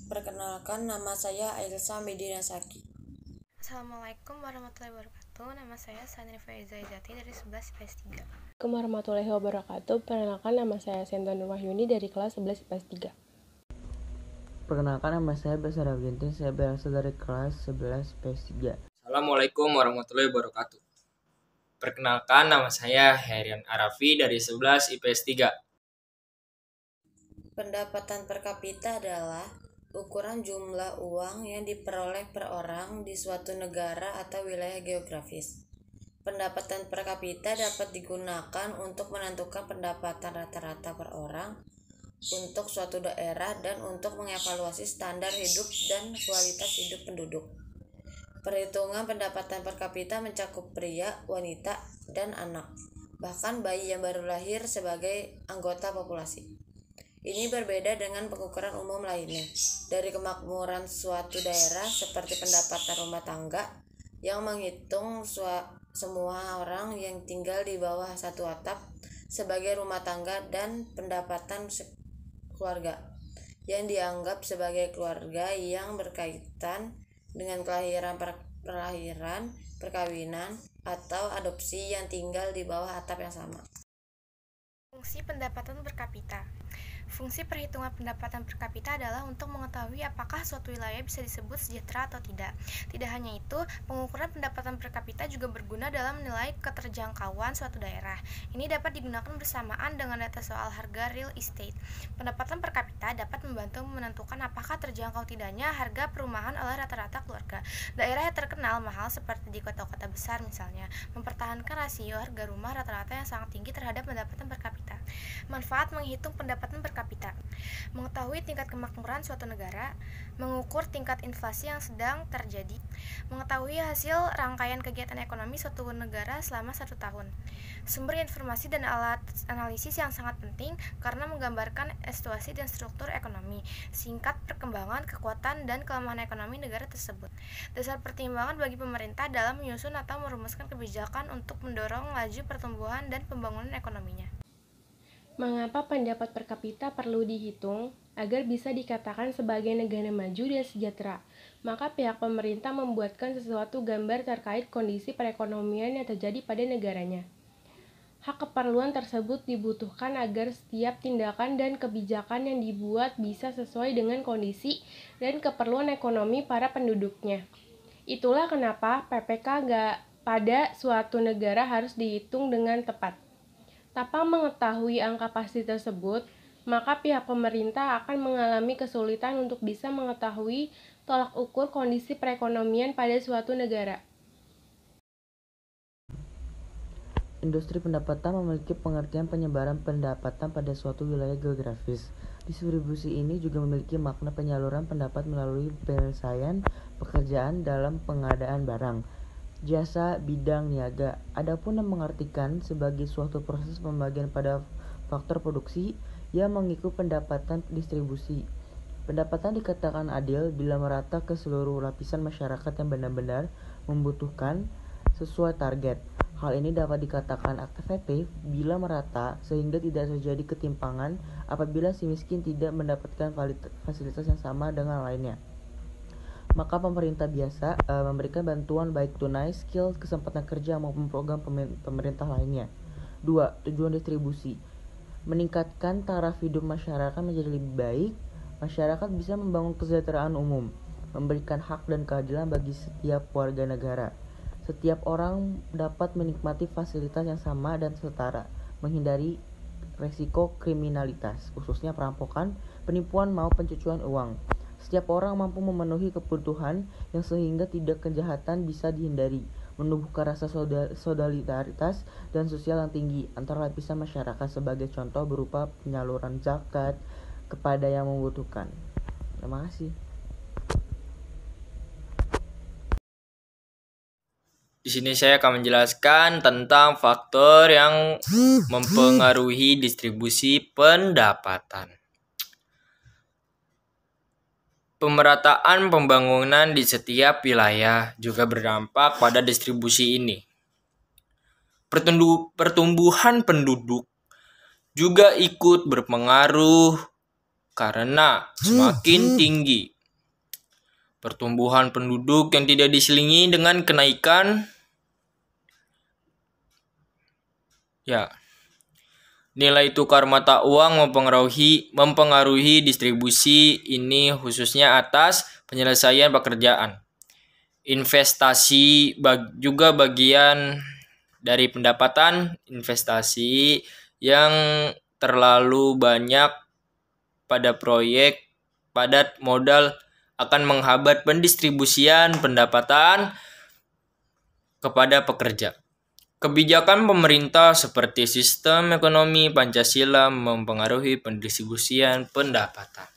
Perkenalkan, nama saya Ailsa Medina Saki. Assalamualaikum warahmatullahi wabarakatuh. Nama saya Sanri Faiza Izati dari 11 IPS 3. Assalamualaikum warahmatullahi wabarakatuh. Perkenalkan, nama saya Senta Nur Wahyuni dari kelas 11 IPS 3. Perkenalkan, nama saya Basara Ginting, saya berasal dari kelas 11 IPS 3. Assalamualaikum warahmatullahi wabarakatuh. Perkenalkan, nama saya Herian Arafi dari 11 IPS 3. Pendapatan per kapita adalah ukuran jumlah uang yang diperoleh per orang di suatu negara atau wilayah geografis. Pendapatan per kapita dapat digunakan untuk menentukan pendapatan rata-rata per orang untuk suatu daerah dan untuk mengevaluasi standar hidup dan kualitas hidup penduduk. Perhitungan pendapatan per kapita mencakup pria, wanita, dan anak, bahkan bayi yang baru lahir sebagai anggota populasi. Ini berbeda dengan pengukuran umum lainnya. Dari kemakmuran suatu daerah seperti pendapatan rumah tangga yang menghitung semua orang yang tinggal di bawah satu atap sebagai rumah tangga dan pendapatan keluarga yang dianggap sebagai keluarga yang berkaitan dengan perlahiran, perkawinan, atau adopsi yang tinggal di bawah atap yang sama. Fungsi pendapatan per kapita. Fungsi perhitungan pendapatan per kapita adalah untuk mengetahui apakah suatu wilayah bisa disebut sejahtera atau tidak. Tidak hanya itu, pengukuran pendapatan per kapita juga berguna dalam menilai keterjangkauan suatu daerah. Ini dapat digunakan bersamaan dengan data soal harga real estate. Pendapatan per kapita dapat membantu menentukan apakah terjangkau tidaknya harga perumahan oleh rata-rata keluarga. Daerah yang terkenal mahal seperti di kota-kota besar misalnya, mempertahankan rasio harga rumah rata-rata yang sangat tinggi terhadap pendapatan per kapita. Manfaat menghitung pendapatan per kapita. Mengetahui tingkat kemakmuran suatu negara, mengukur tingkat inflasi yang sedang terjadi, mengetahui hasil rangkaian kegiatan ekonomi suatu negara selama 1 tahun. Sumber informasi dan alat analisis yang sangat penting karena menggambarkan situasi dan struktur ekonomi, singkat perkembangan, kekuatan, dan kelemahan ekonomi negara tersebut. Dasar pertimbangan bagi pemerintah dalam menyusun atau merumuskan kebijakan untuk mendorong laju pertumbuhan dan pembangunan ekonominya. Mengapa pendapat per kapita perlu dihitung? Agar bisa dikatakan sebagai negara maju dan sejahtera, maka pihak pemerintah membuatkan sesuatu gambar terkait kondisi perekonomian yang terjadi pada negaranya. Hak keperluan tersebut dibutuhkan agar setiap tindakan dan kebijakan yang dibuat bisa sesuai dengan kondisi dan keperluan ekonomi para penduduknya. Itulah kenapa PPK pada suatu negara harus dihitung dengan tepat. Tanpa mengetahui angka pasti tersebut, maka pihak pemerintah akan mengalami kesulitan untuk bisa mengetahui tolak ukur kondisi perekonomian pada suatu negara. Industri pendapatan memiliki pengertian penyebaran pendapatan pada suatu wilayah geografis. Distribusi ini juga memiliki makna penyaluran pendapat melalui penyelesaian pekerjaan dalam pengadaan barang, jasa, bidang niaga. Adapun yang mengartikan sebagai suatu proses pembagian pada faktor produksi yang mengikut pendapatan distribusi. Pendapatan dikatakan adil bila merata ke seluruh lapisan masyarakat yang benar-benar membutuhkan sesuai target. Hal ini dapat dikatakan efektif bila merata sehingga tidak terjadi ketimpangan apabila si miskin tidak mendapatkan fasilitas yang sama dengan lainnya. Maka pemerintah biasa memberikan bantuan baik tunai, skill, kesempatan kerja maupun program pemerintah lainnya. 2. Tujuan distribusi. Meningkatkan taraf hidup masyarakat menjadi lebih baik. Masyarakat bisa membangun kesejahteraan umum, memberikan hak dan keadilan bagi setiap warga negara. Setiap orang dapat menikmati fasilitas yang sama dan setara, menghindari resiko kriminalitas, khususnya perampokan, penipuan maupun pencucian uang. Setiap orang mampu memenuhi kebutuhan yang sehingga tidak kejahatan bisa dihindari, menumbuhkan rasa solidaritas dan sosial yang tinggi antara lapisan masyarakat sebagai contoh berupa penyaluran zakat kepada yang membutuhkan. Terima kasih. Di sini saya akan menjelaskan tentang faktor yang mempengaruhi distribusi pendapatan. Pemerataan pembangunan di setiap wilayah juga berdampak pada distribusi ini. Pertumbuhan penduduk juga ikut berpengaruh karena semakin tinggi pertumbuhan penduduk yang tidak diselingi dengan kenaikan nilai tukar mata uang mempengaruhi distribusi ini khususnya atas penyelesaian pekerjaan. Investasi juga bagian dari pendapatan. Investasi yang terlalu banyak pada proyek padat modal akan menghambat pendistribusian pendapatan kepada pekerja. Kebijakan pemerintah seperti sistem ekonomi Pancasila mempengaruhi pendistribusian pendapatan.